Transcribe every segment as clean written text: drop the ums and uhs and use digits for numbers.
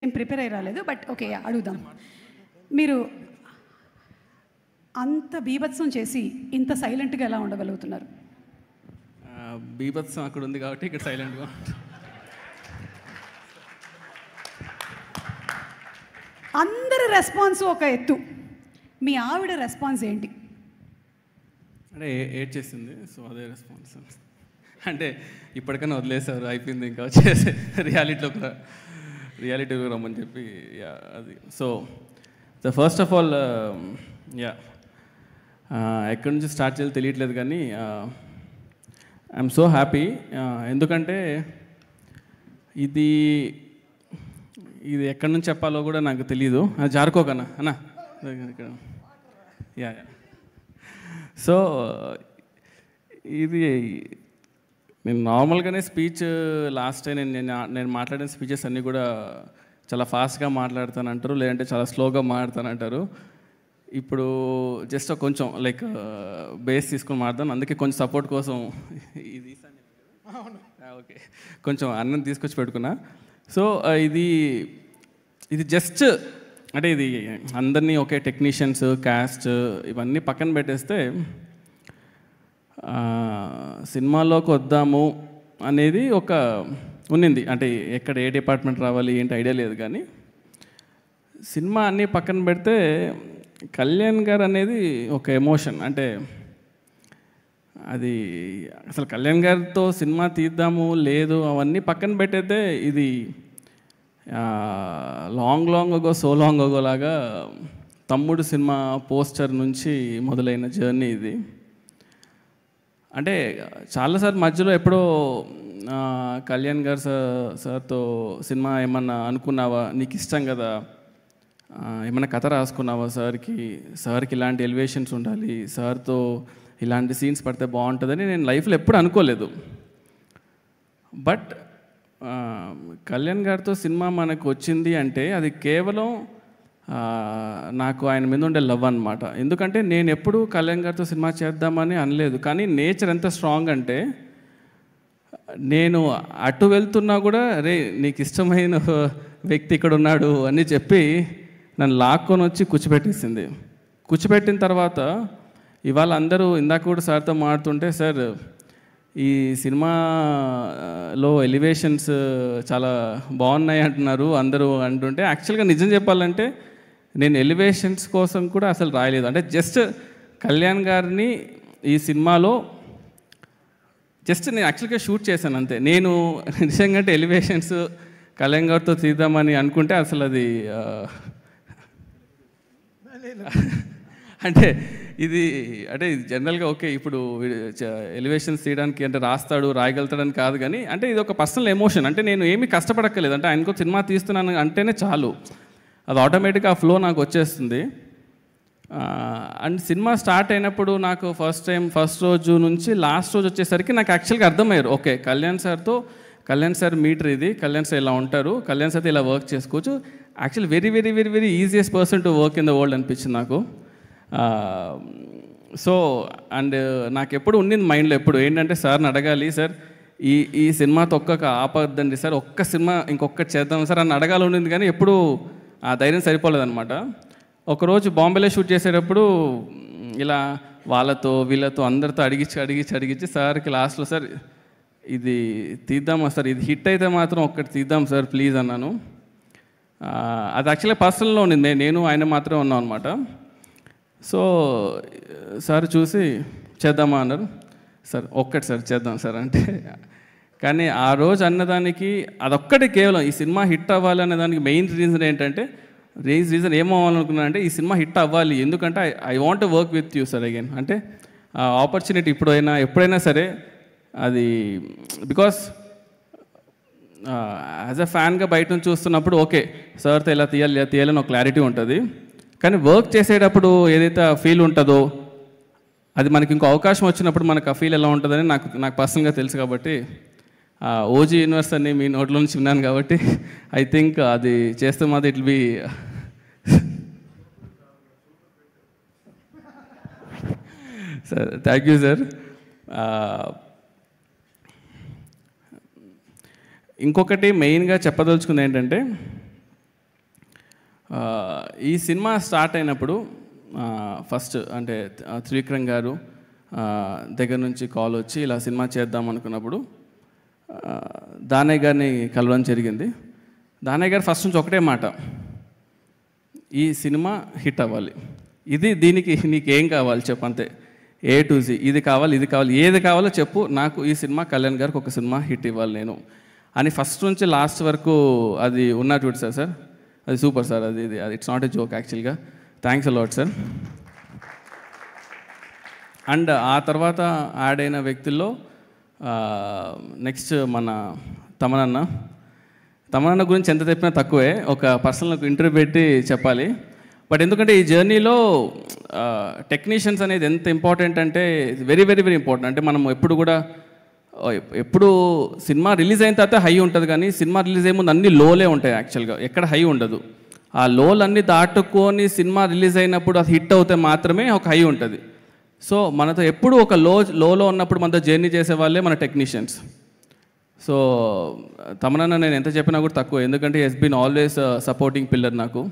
ఏం ప్రిపేర్ అయ్యి రాలేదు, బట్ ఓకే అడుగుదాం. మీరు అంత బీభత్సం చేసి ఇంత సైలెంట్గా ఎలా ఉండగలుగుతున్నారు? బీభత్సం అక్కడ ఉంది కాబట్టి ఇక్కడ సైలెంట్గా. అందరి రెస్పాన్స్ ఒక ఎత్తు, మీ ఆవిడ రెస్పాన్స్ ఏంటి? అంటే ఏడ్ చేసింది, సో అదే రెస్పాన్స్. అంటే ఇప్పటికైనా వదిలేసారు, అయిపోయింది, ఇంకా వచ్చేసి రియాలిటీలో రమ్మని చెప్పి అది. So the first of all ఎక్కడి నుంచి స్టార్ట్ చేయాలో తెలియట్లేదు, కానీ ఐఎమ్ సో హ్యాపీ. ఎందుకంటే ఇది ఎక్కడి నుంచి చెప్పాలో కూడా నాకు తెలీదు. జారుకోకన్నా అన్నా ఇక్కడ. యా సో ఇది నేను నార్మల్గానే స్పీచ్ లాస్ట్ టైం నేను మాట్లాడిన స్పీచెస్ అన్నీ కూడా చాలా ఫాస్ట్గా మాట్లాడతానంటారు, లేదంటే చాలా స్లోగా మాట్లాడతానంటారు. ఇప్పుడు జస్ట్ కొంచెం లైక్ బేస్ తీసుకొని మాట్లాడతాను, అందుకే కొంచెం సపోర్ట్ కోసం ఇది ఓకే కొంచెం అన్నం తీసుకొచ్చి పెట్టుకున్నా. సో ఇది జస్ట్ అంటే ఇది అందరినీ ఒకే టెక్నీషియన్స్, క్యాస్ట్ ఇవన్నీ పక్కన పెట్టేస్తే సినిమాలోకి వద్దాము అనేది ఒక ఉన్నింది. అంటే ఎక్కడ ఏ డిపార్ట్మెంట్ రావాలి ఏంటి ఐడియా లేదు, కానీ సినిమా అన్నీ పక్కన పెడితే కళ్యాణ్ గారు అనేది ఒక ఎమోషన్. అంటే అది అసలు కళ్యాణ్ గారితో సినిమా తీద్దాము లేదు అవన్నీ పక్కన పెట్టయితే ఇది long ago so long ago లాగా తమ్ముడు సినిమా పోస్టర్ నుంచి మొదలైన జర్నీ ఇది. అంటే చాలాసార్లు మధ్యలో ఎప్పుడో కళ్యాణ్ గారు సార్తో సినిమా ఏమన్నా అనుకున్నావా, నీకు ఇష్టం కదా, ఏమన్నా కథ రాసుకున్నావా సార్కి ఇలాంటి ఎలివేషన్స్ ఉండాలి, సార్తో ఇలాంటి సీన్స్ పడితే బాగుంటుందని నేను లైఫ్లో ఎప్పుడు అనుకోలేదు. బట్ కళ్యాణ్ గారితో సినిమా మనకు వచ్చింది అంటే అది కేవలం నాకు ఆయన మీద ఉండే లవ్ అనమాట. ఎందుకంటే నేను ఎప్పుడు కళ్యాణ్ గారితో సినిమా చేద్దామని అనలేదు, కానీ నేచర్ ఎంత స్ట్రాంగ్ అంటే నేను అటు వెళ్తున్నా కూడా రే నీకు ఇష్టమైన వ్యక్తి ఇక్కడ ఉన్నాడు అని చెప్పి నన్ను లాక్కొని వచ్చి కూర్చోబెట్టేసింది. కూర్చోబెట్టిన తర్వాత ఇవాళ అందరూ ఇందాక కూడా సార్తో మాడుతుంటే, సార్ ఈ సినిమాలో ఎలివేషన్స్ చాలా బాగున్నాయి అంటున్నారు అందరూ అంటుంటే, యాక్చువల్గా నిజం చెప్పాలంటే నేను ఎలివేషన్స్ కోసం కూడా అసలు రాయలేదు. అంటే జస్ట్ కళ్యాణ్ గారిని ఈ సినిమాలో జస్ట్ నేను యాక్చువల్గా షూట్ చేశాను అంతే. నేను నిజంగా అంటే ఎలివేషన్స్ కళ్యాణ్ గారితో తీద్దామని అనుకుంటే అసలు అది అంటే ఇది జనరల్గా ఓకే ఇప్పుడు ఎలివేషన్స్ తీయడానికి అంటే రాయగలుగుతాడని కాదు, కానీ అంటే ఇది ఒక పర్సనల్ ఎమోషన్. అంటే నేను ఏమీ కష్టపడక్కర్లేదు, అంటే ఆయనకు సినిమా తీస్తున్నాను అంటేనే చాలు, అది ఆటోమేటిక్గా ఆ ఫ్లో నాకు వచ్చేస్తుంది. అండ్ సినిమా స్టార్ట్ అయినప్పుడు నాకు ఫస్ట్ రోజు నుంచి లాస్ట్ రోజు వచ్చేసరికి నాకు యాక్చువల్గా అర్థమయ్యారు, ఓకే కళ్యాణ్ సార్ మీటర్ ఇది, కళ్యాణ్ సార్ ఇలా ఉంటారు, కళ్యాణ్ సార్తో ఇలా వర్క్ చేసుకోవచ్చు. Actually very very very very easiest person to work in the world అనిపించింది నాకు. సో అండ్ నాకు ఎప్పుడు ఉండింది మైండ్లో ఎప్పుడు ఏంటంటే సార్ని అడగాలి, సార్ ఈ సినిమాతో ఆపద్దండి సార్, ఒక్క సినిమా ఇంకొకటి చేద్దాం సార్ అని అడగాలి ఉండింది, కానీ ఎప్పుడు ఆ ధైర్యం సరిపోలేదన్నమాట. ఒకరోజు బాంబేలో షూట్ చేసేటప్పుడు ఇలా వీళ్ళతో అందరితో అడిగించి సార్కి లాస్ట్లో సార్ ఇది తీద్దామా సార్, ఇది హిట్ అయితే మాత్రం ఒక్కటి తీద్దాం సార్ ప్లీజ్ అన్నాను. అది యాక్చువల్గా పర్సనల్లో ఉండింది, నేను ఆయన మాత్రమే ఉన్నాం అనమాట. సో సార్ చూసి చేద్దామా అన్నారు. సార్ ఒక్కటి సార్ చేద్దాం సార్ అంటే, కానీ ఆ రోజు అన్నదానికి అదొక్కటి కేవలం ఈ సినిమా హిట్ అవ్వాలి అనే దానికి మెయిన్ రీజన్ ఏంటంటే రీజన్ ఏమవ్వాలనుకున్నాను అంటే ఈ సినిమా హిట్ అవ్వాలి, ఎందుకంటే I want to work with you sir again. అంటే ఆపర్చునిటీ ఎప్పుడైనా సరే అది బికాస్ యాజ్ అ ఫ్యాన్గా బయట నుంచి చూస్తున్నప్పుడు ఓకే సార్తో ఇలా తీయాలని ఒక క్లారిటీ ఉంటుంది, కానీ వర్క్ చేసేటప్పుడు ఏదైతే ఆ ఫీల్ ఉంటుందో అది మనకి ఇంకో అవకాశం వచ్చినప్పుడు మనకు ఆ ఫీల్ ఎలా ఉంటుందని నాకు పర్సనల్గా తెలుసు. కాబట్టి ఓజీ యూనివర్స్ అని మీ నోట్లో నుంచి విన్నాను కాబట్టి ఐ థింక్ అది చేస్తే మాత్రం it will be sir. Thank you sir. ఇంకొకటి మెయిన్గా చెప్పదలుచుకుంది ఏంటంటే ఈ సినిమా స్టార్ట్ అయినప్పుడు ఫస్ట్ అంటే త్రివిక్రమ్ గారు దగ్గర నుంచి కాల్ వచ్చి ఇలా సినిమా చేద్దాం అనుకున్నప్పుడు దానయ్య గారిని కలవడం జరిగింది. దానయ్య గారు ఫస్ట్ నుంచి ఒకటే మాట, ఈ సినిమా హిట్ అవ్వాలి, దీనికి నీకేం కావాలి చెప్పు, అంతే, A to Z, ఇది కావాలి ఏది కావాలో చెప్పు, నాకు ఈ సినిమా కళ్యాణ్ గారికి ఒక సినిమా హిట్ ఇవ్వాలి నేను అని ఫస్ట్ నుంచి లాస్ట్ వరకు అది ఉన్నా చూడు సార్ అది సూపర్ సార్. అది ఇట్స్ నాట్ ఎ జోక్ యాక్చువల్గా. Thanks a lot sir. అండ్ ఆ తర్వాత యాడ్ అయిన వ్యక్తుల్లో నెక్స్ట్ మన తమనన్న గురించి ఎంత చెప్పినా తక్కువే, ఒక పర్సనల్ ఇంటర్వ్యూ పెట్టి చెప్పాలి. బట్ ఎందుకంటే ఈ జర్నీలో టెక్నీషియన్స్ అనేది ఎంత ఇంపార్టెంట్ అంటే వెరీ వెరీ వెరీ ఇంపార్టెంట్. అంటే మనం ఎప్పుడు సినిమా రిలీజ్ అయిన తర్వాత హై ఉంటుంది, కానీ సినిమా రిలీజ్ అయ్యే ముందు అన్ని లోలే ఉంటాయి యాక్చువల్గా, ఎక్కడ హై ఉండదు. ఆ లోలన్నీ దాటుకొని సినిమా రిలీజ్ అయినప్పుడు అది హిట్ అవుతే మాత్రమే ఒక హై ఉంటుంది. సో మనతో ఎప్పుడు ఒక లోలో ఉన్నప్పుడు మనతో జర్నీ చేసే వాళ్ళే మన టెక్నీషియన్స్. సో తమనన్న నేను ఎంత చెప్పినా కూడా తక్కువ, ఎందుకంటే he's been always supporting pillar నాకు.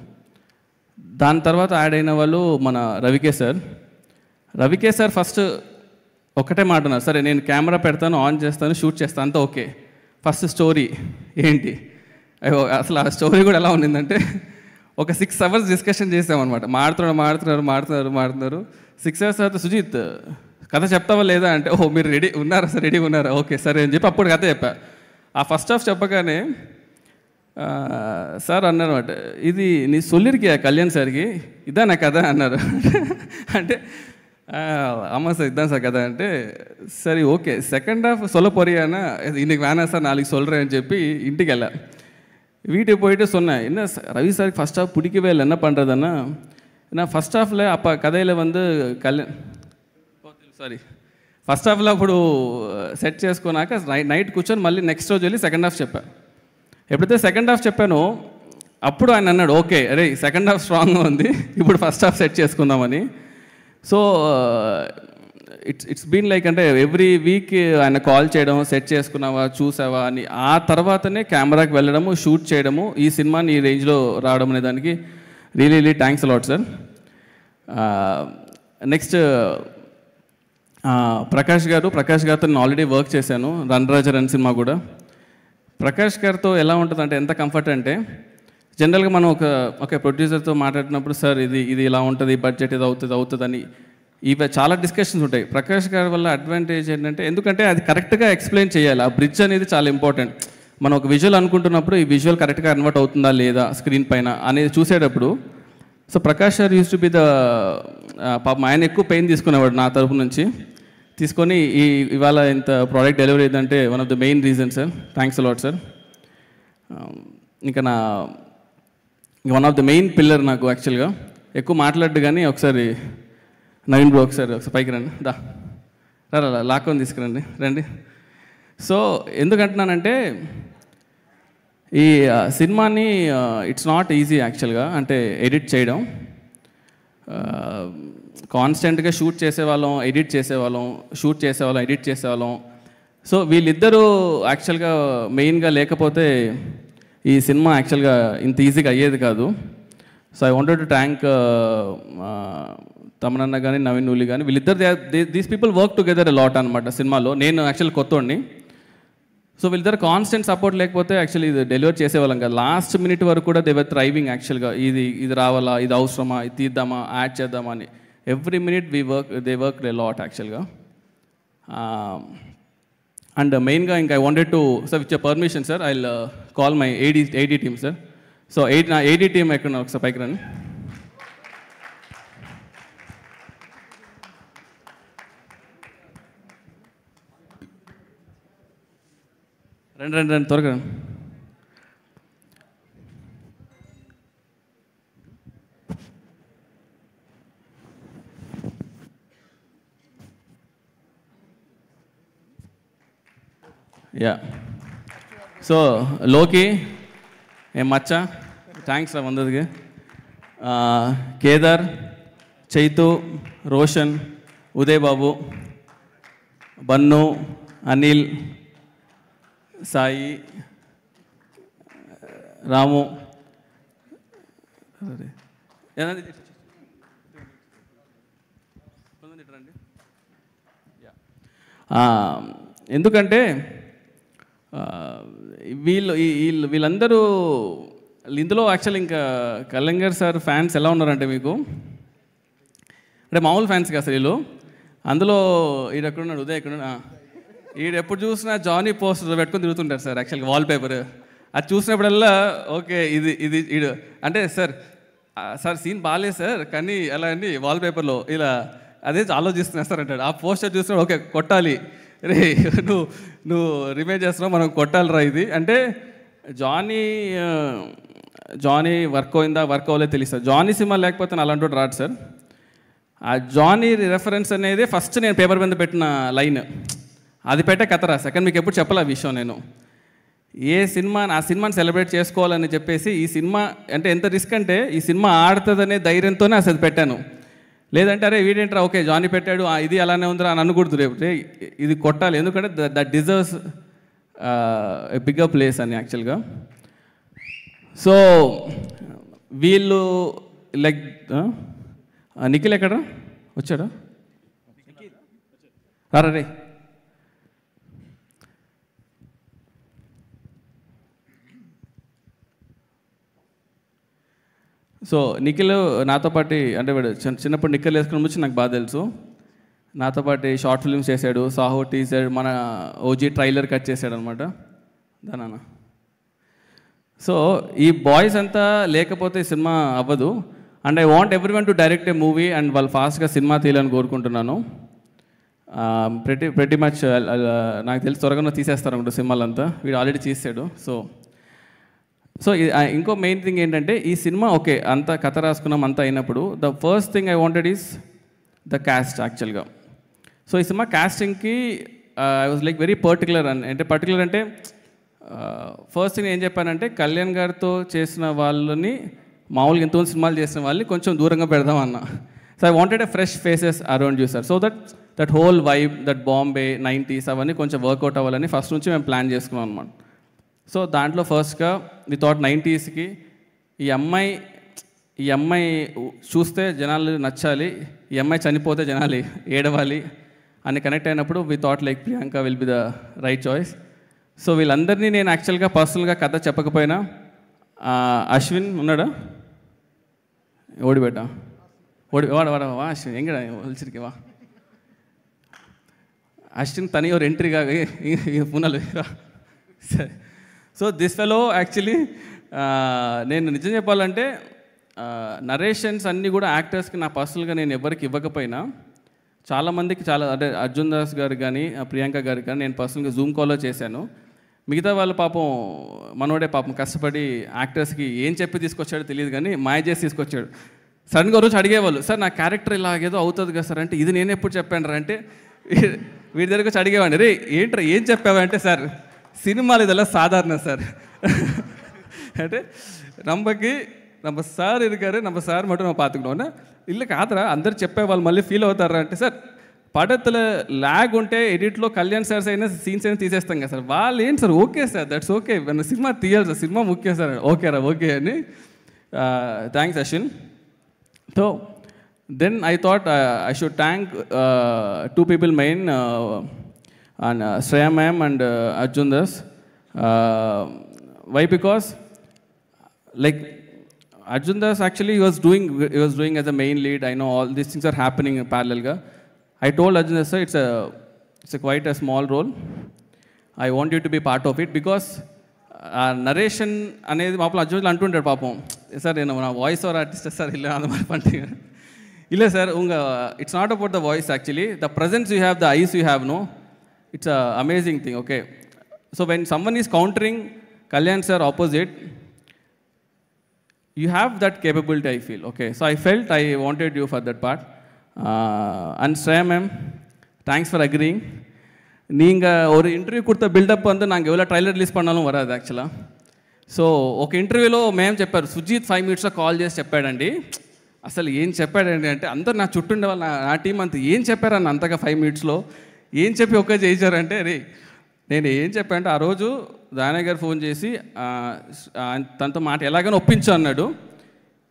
దాని తర్వాత యాడ్ అయిన వాళ్ళు మన రవికే సార్ ఫస్ట్ ఒకటే మాట ఉన్నారు, సరే నేను కెమెరా పెడతాను, ఆన్ చేస్తాను, షూట్ చేస్తాను, అంతా ఓకే. ఫస్ట్ స్టోరీ ఏంటి, అసలు ఆ స్టోరీ కూడా ఎలా ఉండిందంటే ఒక 6 hours డిస్కషన్ చేసామన్నమాట. మాడుతున్నారు 6 hours తర్వాత సుజిత్ కథ చెప్తావా లేదా అంటే, ఓహో మీరు రెడీగా ఉన్నారా, ఓకే సరే అని చెప్పి అప్పుడు కథ చెప్పా. ఆ ఫస్ట్ హాఫ్ చెప్పగానే సార్ అన్నారు అనమాట, ఇది నీ సొల్లిరికియా కళ్యాణ్ సార్కి, ఇదా నా కథ అన్నారు. అంటే ஆமாம் சார் இதுதான் சார் கதை అంటే சரி ஓகே செகண்ட் ஹாஃப் சொல்ல போறியானா இன்னைக்கு வேணாம் சார் நாளைக்கு சொல்கிறேன்னு చెప్పి ఇంటికి వెళ్ళా. வீட்டுக்கு போயிட்டு சொன்னேன், என்ன ரவி சாருக்கு ஃபஸ்ட் ஹாஃப் பிடிக்கவே இல்லை, என்ன பண்ணுறதுன்னா நான் ஃபஸ்ட் ஹாஃபில் அப்போ కథలో ఫస్ట్ హాఫ్లో అప్పుడు సెట్ చేసుకున్నాక నైట్ కూర్చొని మళ్ళీ నెక్స్ట్ రోజు వెళ్ళి సెకండ్ హాఫ్ చెప్పా. ఎప్పుడైతే సెకండ్ హాఫ్ చెప్పానో అప్పుడు ఆయన అన్నాడు, ఓకే అరే సెకండ్ హాఫ్ స్ట్రాంగ్గా ఉంది, ఇప్పుడు ఫస్ట్ హాఫ్ సెట్ చేసుకుందామని. సో ఇట్స్ బీన్ లైక్ అంటే ఎవ్రీ వీక్ ఆయన కాల్ చేయడం, సెట్ చేసుకున్నావా చూసావా అని, ఆ తర్వాతనే కెమెరాకి వెళ్ళడము, షూట్ చేయడము, ఈ సినిమాని ఈ రేంజ్లో రావడం అనే దానికి really thanks a lot sir. Next Prakash గారితో నేను ఆల్రెడీ వర్క్ చేశాను, రన్ సినిమా కూడా. ప్రకాష్ గారితో ఎలా ఉంటుంది అంటే ఎంత కంఫర్ట్ అంటే, జనరల్గా మనం ఒక ప్రొడ్యూసర్తో మాట్లాడినప్పుడు సార్ ఇది ఇలా ఉంటుంది, బడ్జెట్ ఇది అవుతుంది అని ఇవి చాలా డిస్కషన్స్ ఉంటాయి. ప్రకాష్ గారి వల్ల అడ్వాంటేజ్ ఏంటంటే, ఎందుకంటే అది కరెక్ట్గా ఎక్స్ప్లెయిన్ చేయాలి, ఆ బ్రిడ్జ్ అనేది చాలా ఇంపార్టెంట్. మనం ఒక విజువల్ అనుకుంటున్నప్పుడు ఈ విజువల్ కరెక్ట్గా కన్వర్ట్ అవుతుందా లేదా స్క్రీన్ పైన అనేది చూసేటప్పుడు. సో ప్రకాష్ గారు యూస్ టు బి పాపం ఆయన ఎక్కువ పెయిన్ తీసుకునేవాడు నా తరపు నుంచి, తీసుకొని ఇవాళ ఇంత ప్రోడక్ట్ డెలివరీ అయిందంటే one of the main reason sir. Thanks a lot sir. ఇంకా one of the main pillar నాకు యాక్చువల్గా, ఎక్కువ మాట్లాడు కానీ ఒకసారి నవీన్ బ్రో ఒకసారి పైకి రండి, లాక్కొని తీసుకురండి. సో ఎందుకంటున్నానంటే ఈ సినిమాని ఇట్స్ నాట్ ఈజీ యాక్చువల్గా, అంటే ఎడిట్ చేయడం. కాన్స్టెంట్గా షూట్ చేసేవాళ్ళం, ఎడిట్ చేసేవాళ్ళం. సో వీళ్ళిద్దరూ యాక్చువల్గా మెయిన్గా లేకపోతే ఈ సినిమా యాక్చువల్గా ఇంత ఈజీగా అయ్యేది కాదు. So I wanted to thank తమనన్న కానీ నవీన్ నూలి కానీ, వీళ్ళిద్దరు these people work together a lot అనమాట సినిమాలో. నేను యాక్చువల్ కొత్తోడిని, సో వీళ్ళిద్దరు కాన్స్టెంట్ సపోర్ట్ లేకపోతే యాక్చువల్లీ ఇది డెలివర్ చేసేవాళ్ళం కదా. లాస్ట్ మినిట్ వరకు కూడా దే వర్ థ్రైవింగ్ యాక్చువల్గా, ఇది రావాలా, ఇది అవసరమా, ఇది తీద్దామా, యాడ్ చేద్దామా అని. Every minute they work a lot యాక్చువల్గా. అండ్ మెయిన్గా ఇంకా I wanted to sir with your permission sir, I will call my AD team sir. So నా ఏడీ టీమ్ ఎక్కడ ఒకసారి పైకి రండి. రండి త్వరగా. యా సో లోకి మచ్చ థ్యాంక్స్ రా వందదికి. కేదార్, చైతు, రోషన్, ఉదయ్ బాబు, బన్ను, అనిల్, సాయి, రాము, అదే ఎందుకంటే వీళ్ళందరూ ఇందులో యాక్చువల్ ఇంకా కళ్యాణ్ గారు సార్ ఫ్యాన్స్ ఎలా ఉన్నారంటే మీకు అంటే మామూలు ఫ్యాన్స్ కదా అసలు వీళ్ళు అందులో ఈడు ఎక్కడున్నాడు ఉదయ్ ఎక్కడున్నా ఈడు ఎప్పుడు చూసినా జానీ పోస్టర్ పెట్టుకొని తిరుగుతుంటారు సార్ యాక్చువల్గా వాల్పేపర్ అది చూసినప్పుడల్లా ఓకే ఇది ఈడు అంటే సార్ సీన్ బాగాలేదు సార్ కానీ అలా అండి వాల్పేపర్లో ఇలా అదే ఆలోచిస్తున్నా సార్ అంటాడు ఆ పోస్టర్ చూసినప్పుడు ఓకే కొట్టాలి రే నువ్వు రిమైండ్ చేస్తున్నావు మనం కొట్టాలిరా ఇది అంటే జానీ వర్క్ అయిందా వర్క్ అవ్వలేదు తెలుసు జానీ సినిమా లేకపోతే నేను అలాంటి రాడు సార్ ఆ జానీ రెఫరెన్స్ అనేది ఫస్ట్ నేను పేపర్ మీద పెట్టిన లైన్ అది పెట్టే కథరా సెకండ్ మీకు ఎప్పుడు చెప్పాలి ఆ విషయం నేను ఆ సినిమాని సెలబ్రేట్ చేసుకోవాలని చెప్పేసి ఈ సినిమా అంటే ఎంత రిస్క్ అంటే ఈ సినిమా ఆడుతుందనే ధైర్యంతోనే అసలు పెట్టాను లేదంటే అరే వీడేంట్రా ఓకే జానీ పెట్టాడు ఇది అలానే ఉందిరా అని అనకూడదు రేపు ఇది కొట్టాలి ఎందుకంటే that deserves a bigger place అని యాక్చువల్గా సో వీళ్ళు లైక్ నిఖిల్ ఎక్కడ వచ్చాడా రారా రే సో నిఖిల్ నాతో పాటు అంటే వాడు చిన్నప్పుడు నిఖిల్ వేసుకుని వచ్చి నాకు బాగా తెలుసు నాతో పాటు షార్ట్ ఫిల్మ్స్ చేశాడు సాహో టీజర్ మన ఓజీ ట్రైలర్ కట్ చేశాడు అనమాట దానా సో ఈ బాయ్స్ అంతా లేకపోతే సినిమా అవ్వదు and I want everyone to direct A movie and వాళ్ళు ఫాస్ట్గా సినిమా తీయాలని కోరుకుంటున్నాను ప్రతి మచ్ నాకు తెలిసి త్వరగా తీసేస్తారు అనుకుంటా సినిమాలంతా వీడు ఆల్రెడీ చేసాడు సో ఇంకో మెయిన్ థింగ్ ఏంటంటే ఈ సినిమా ఓకే అంత కథ రాసుకున్నాం అంతా అయినప్పుడు the first thing I wanted is the cast యాక్చువల్గా సో ఈ సినిమా క్యాస్టింగ్కి I was like very particular అంటే ఫస్ట్ థింగ్ ఏం చెప్పానంటే కళ్యాణ్ గారితో చేసిన వాళ్ళని మామూలుగా ఎంతో సినిమాలు చేసిన వాళ్ళని కొంచెం దూరంగా పెడదాం అన్న so I wanted a fresh faces around you sir so that whole vibe that Bombay 90s అవన్నీ కొంచెం వర్కౌట్ అవ్వాలని ఫస్ట్ నుంచి మేము ప్లాన్ చేసుకున్నాం అనమాట సో దాంట్లో ఫస్ట్గా వితౌట్ 90sకి ఈ అమ్మాయి చూస్తే జనాలు నచ్చాలి ఈ అమ్మాయి చనిపోతే జనాలు ఏడవాలి అని కనెక్ట్ అయినప్పుడు without like Priyanka will be the right choice so వీళ్ళందరినీ నేను యాక్చువల్గా పర్సనల్గా కథ చెప్పకపోయినా అశ్విన్ ఉన్నాడా ఓడిబెట్టా వాడవా అశ్విన్ ఎంగడా ఒలిచిరికి వా అశ్విన్ తని ఒక ఎంట్రీగా పునలు సరే సో దిస్ ఫెలో యాక్చువల్లీ నేను నిజం చెప్పాలంటే నరేషన్స్ అన్నీ కూడా యాక్టర్స్కి నా పర్సనల్గా నేను ఎవరికి ఇవ్వకపోయినా చాలామందికి అంటే అర్జున్ దాస్ గారు కానీ ప్రియాంక గారికి కానీ నేను పర్సనల్గా జూమ్ కాల్లో చేశాను మిగతా వాళ్ళు పాపం మనోడే పాపం కష్టపడి యాక్టర్స్కి ఏం చెప్పి తీసుకొచ్చాడో తెలియదు కానీ మాయ చేసి తీసుకొచ్చాడు సడన్గా రోజు అడిగేవాళ్ళు సార్ నా క్యారెక్టర్ ఇలాగేదో అవుతుంది కదా సార్ అంటే ఇది నేను ఎప్పుడు చెప్పాను రా అంటే వీడి దగ్గరకు వచ్చి అడిగేవాడిని రే ఏంట్రా ఏం చెప్పావంటే సార్ సినిమాలు ఇదెல்லாம் సాధారణ సార్ అంటే நம்ம சார் இருக்காரு நம்ம சார் மட்டும் நம்ம பார்த்துக்கணும்னா இல்லை కాదురా అందరు చెప్పేవాళ్ళు మళ్ళీ ఫీల్ అవుతారా అంటే సార్ పడతల ల్యాగ్ ఉంటే ఎడిట్లో కళ్యాణ్ సార్స్ అయినా సీన్స్ అయినా తీసేస్తాం కదా సార్ వాళ్ళు ఏంటి sir okay sir that's okay cinema తీయాలి సార్ సినిమా ముఖ్యం సార్ ఓకేరా ఓకే అని thanks Ashwin so then I thought I should thank two people మెయిన్ and Shreya ma'am and Arjun Das. Why? Because like Arjun Das actually he was doing as a main lead. I know all these things are happening in parallel. I told Arjun Das sir, it's quite a small role. I want you to be part of it because narration అనేది పాపం అర్జున్ అంటుంటాడు పాపం sir నేను నా voice over artist sir ఇలా அந்த மாதிரி பண்ணிட்டீங்க இல்லை sir it's not about the voice actually the presence you have the eyes you have no it's an amazing thing, okay? So when someone is countering Kalyan sir opposite, you have that capability, I feel, okay? So I felt I wanted you for that part. And Shreya ma'am, thanks for agreeing. நீங்கள் ஒரு interview கொடுத்த build up வந்து நாங்கள் எவ்வளோ trailer ரிలీజ్ பண்ணாலும் వరాదు యాక్చువల్గా so ఒక ఇంటర్వ్యూలో మేము చెప్పారు సుజీత్ 5 minutesలో కాల్ చేసి చెప్పాడండి అసలు ఏం చెప్పాడండి అంటే అందరు నా చుట్టూ ఉండే వాళ్ళు నా టీం అంతా ఏం చెప్పారని అంతగా 5 minutesలో ఏం చెప్పి ఒక్క చేయించారంటే రే నేను ఏం చెప్పానంటే ఆ రోజు దానయ్య గారు ఫోన్ చేసి తనతో మాట ఎలాగైనా ఒప్పించు అన్నాడు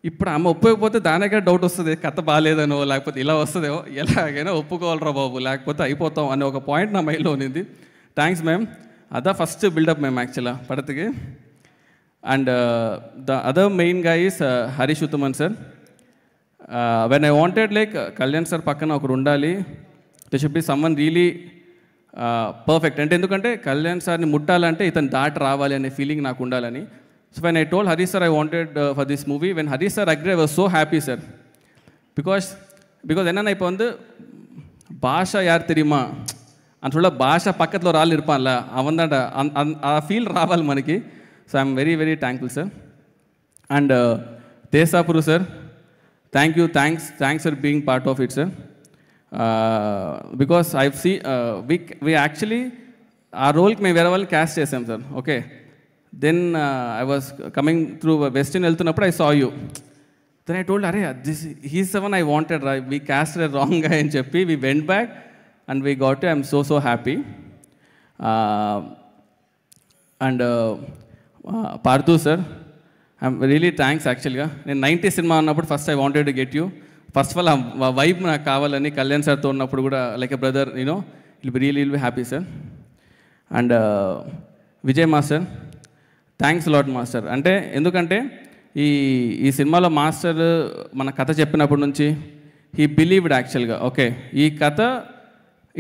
ఇప్పుడు ఆమె ఒప్పుకోకపోతే దానికే డౌట్ వస్తుంది, కథ బాగాలేదనో లేకపోతే ఇలా వస్తుందేమో, ఎలాగైనా ఒప్పుకోవాలరా బాబు లేకపోతే అయిపోతాం అనే ఒక పాయింట్ నా మైండ్లో ఉన్నింది. Thanks ma'am. అదా ఫస్ట్ బిల్డప్ మ్యామ్ యాక్చువల్గా పడతకి. అండ్ ద అదర్ మెయిన్ గా is Harish Uthaman sir. When I wanted like Kalyan sir పక్కన ఒకరు ఉండాలి, they should be someone really perfect. అంటే ఎందుకంటే కళ్యాణ్ సార్ని ముట్టాలంటే ఇతను దాటి రావాలి అనే ఫీలింగ్ నాకు ఉండాలని. So when I told Harish sir I wanted for this movie, when Harish sir agree I was so happy sir. Because என்னென்னா இப்போ வந்து பாஷா யார் தெரியுமா అని చూడ భాష పక్కలో రాళ్ళు ఇర్పాన్లా అవందంట ఆ ఫీల్ రావాలి మనకి. So I'm very very thankful sir. And దేశాపురు sir, thanks for being part of it sir. Because I see we actually ఆ రోల్కి మేము వేరే వాళ్ళు క్యాస్ట్ చేసాం sir. Okay, then I was coming through western వెళ్తున్నప్పుడు I saw you. Then I told అరే this he's the one I wanted రా, we cast wrong గా అని చెప్పి we went back and we got it. I'm so happy. And Parthu sir, I'm really thanks actually. నేను 90 cinema అన్నప్పుడు first I wanted to get you. First of all ఆ vibe నాకు కావాలని కళ్యాణ్ సార్తో ఉన్నప్పుడు కూడా like a brother you know will be happy sir. And Vijay master, thanks lot master. అంటే ఎందుకంటే ఈ సినిమాలో మాస్టర్ మన కథ చెప్పినప్పటి నుంచి హీ బిలీవ్డ్ యాక్చువల్గా. ఓకే, ఈ కథ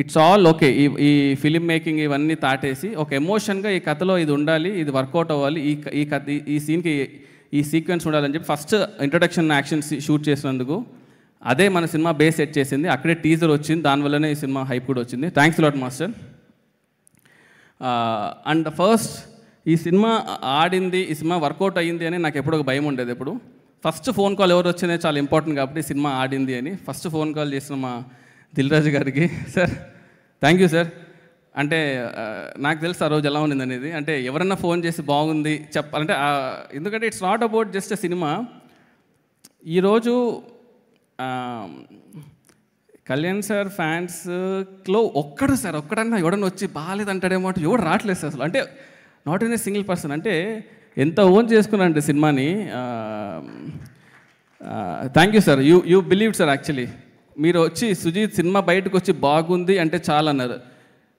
ఇట్స్ ఆల్ ఓకే, ఈ ఫిలిం మేకింగ్ ఇవన్నీ తాటేసి ఒక ఎమోషన్గా ఈ కథలో ఇది ఉండాలి, ఇది వర్కౌట్ అవ్వాలి, ఈ కథ ఈ సీన్కి ఈ సీక్వెన్స్ ఉండాలని చెప్పి ఫస్ట్ ఇంట్రొడక్షన్ యాక్షన్ షూట్ చేసినందుకు అదే మన సినిమా బేస్ సెట్ చేసింది. అక్కడే టీజర్ వచ్చింది, దానివల్లనే ఈ సినిమా హైప్ కూడా వచ్చింది. Thanks lot master. And first ఈ సినిమా ఆడింది, ఈ సినిమా వర్కౌట్ అయ్యింది అని నాకు ఎప్పుడు ఒక భయం ఉండేది. ఎప్పుడు ఫస్ట్ ఫోన్ కాల్ ఎవరు వచ్చిందే చాలా ఇంపార్టెంట్ కాబట్టి సినిమా ఆడింది అని ఫస్ట్ ఫోన్ కాల్ చేసిన మా దిల్ రాజు గారికి, సార్ థ్యాంక్ యూ సార్. అంటే నాకు తెలుసు ఆ రోజు ఎలా ఉంది అనేది. అంటే ఎవరన్నా ఫోన్ చేసి బాగుంది చెప్పాలంటే, ఎందుకంటే it's not about just a cinema. ఈరోజు కళ్యాణ్ సార్ ఫ్యాన్స్లో ఒక్కడన్నా ఎవడన్నా వచ్చి బాగాలేదంటాడేమో అంటే ఎవడు రావట్లేదు సార్ అసలు. అంటే not in a single person. అంటే ఎంత ఓన్ చేసుకున్నానంటే సినిమాని. Thank you sir, you believe sir. Actually మీరు వచ్చి సుజీత్ సినిమా బయటకు వచ్చి బాగుంది అంటే చాలా అన్నారు.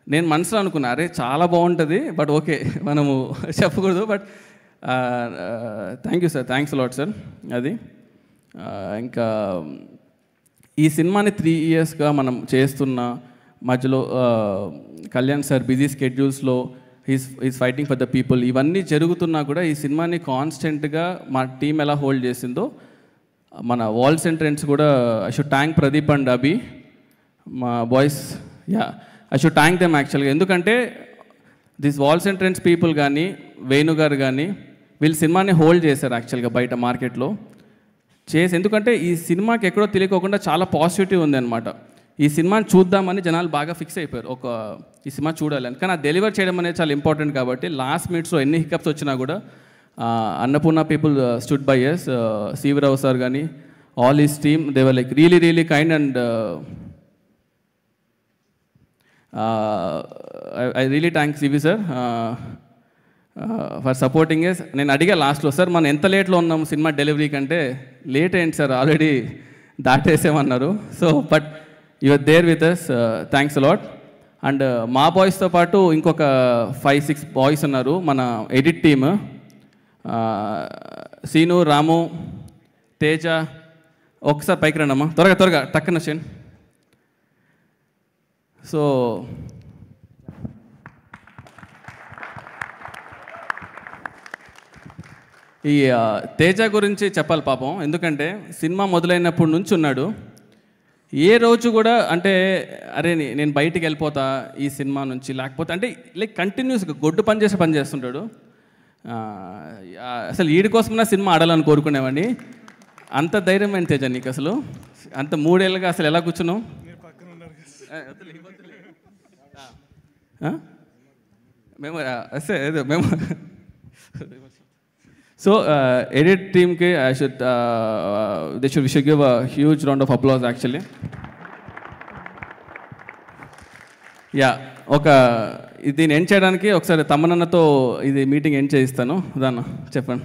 నేను మనసులో అనుకున్నా అరే చాలా బాగుంటుంది, బట్ ఓకే మనము చెప్పకూడదు. But thank you sir, thanks lot sir. అది ఇంకా ఈ సినిమాని 3 yearsగా మనం చేస్తున్న మధ్యలో కళ్యాణ్ సార్ బిజీ స్కెడ్యూల్స్లో is fighting for the people, ఇవన్నీ జరుగుతున్నా కూడా ఈ సినిమాని కాన్స్టెంట్గా మా టీం ఎలా హోల్డ్ చేసిందో, మన వాల్స్ ఎంట్రెన్స్ కూడా I should thank Pradeep and Abhi, మా boys. I should thank them యాక్చువల్గా. ఎందుకంటే దిస్ వాల్స్ ఎంట్రెన్స్ పీపుల్ కానీ వేణు గారు కానీ వీళ్ళు సినిమాని హోల్డ్ చేశారు యాక్చువల్గా బయట మార్కెట్లో చేసి. ఎందుకంటే ఈ సినిమాకి ఎక్కడో తెలియకోకుండా చాలా పాజిటివిటీ ఉంది అనమాట. ఈ సినిమాని చూద్దామని జనాలు బాగా ఫిక్స్ అయిపోయారు, ఈ సినిమా చూడాలని. కానీ అది డెలివర్ చేయడం అనేది చాలా ఇంపార్టెంట్ కాబట్టి లాస్ట్ మినిట్స్లో ఎన్ని హికప్స్ వచ్చినా కూడా Annapurna people stood by us. Sivarao sir కానీ all his team they were like really kind and I really thanks CV sir for supporting us. నేను అడిగా లాస్ట్లో, సార్ మనం ఎంత లేట్లో ఉన్నాం సినిమా డెలివరీ కంటే, లేట్ అయింది సార్ ఆల్రెడీ దాటేసామన్నారు. So but you are there with us, thanks a lot. అండ్ మా బాయ్స్తో పాటు ఇంకొక 5-6 బాయ్స్ ఉన్నారు మన ఎడిట్ టీమ్. సీను, రాము, తేజ, ఒకసారి పైకి రండమ్మా త్వరగా టక్కన వచ్చేయండి. సో ఈ తేజ గురించి చెప్పాలి పాపం. ఎందుకంటే సినిమా మొదలైనప్పటి నుంచి ఉన్నాడు. ఏ రోజు కూడా అంటే అరే నేను బయటికి వెళ్ళిపోతా ఈ సినిమా నుంచి, లేకపోతే అంటే లైక్ కంటిన్యూస్గా గొడ్డు పని చేస్తుంటాడు. అసలు వీడి కోసమైనా సినిమా ఆడాలని కోరుకునేవాడిని. అంత ధైర్యం ఏంటి తేజ నీకు అసలు? అంత 3 ఏళ్ళుగా అసలు ఎలా కూర్చున్నావు? మేము సో ఎడిట్ టీమ్కి they should give a huge round of applause actually. దీన్ని ఎండ్ చేయడానికి ఒకసారి తమ్మనన్నతో ఇది మీటింగ్ ఎండ్ చేయిస్తాను. దాన్ని చెప్పండి.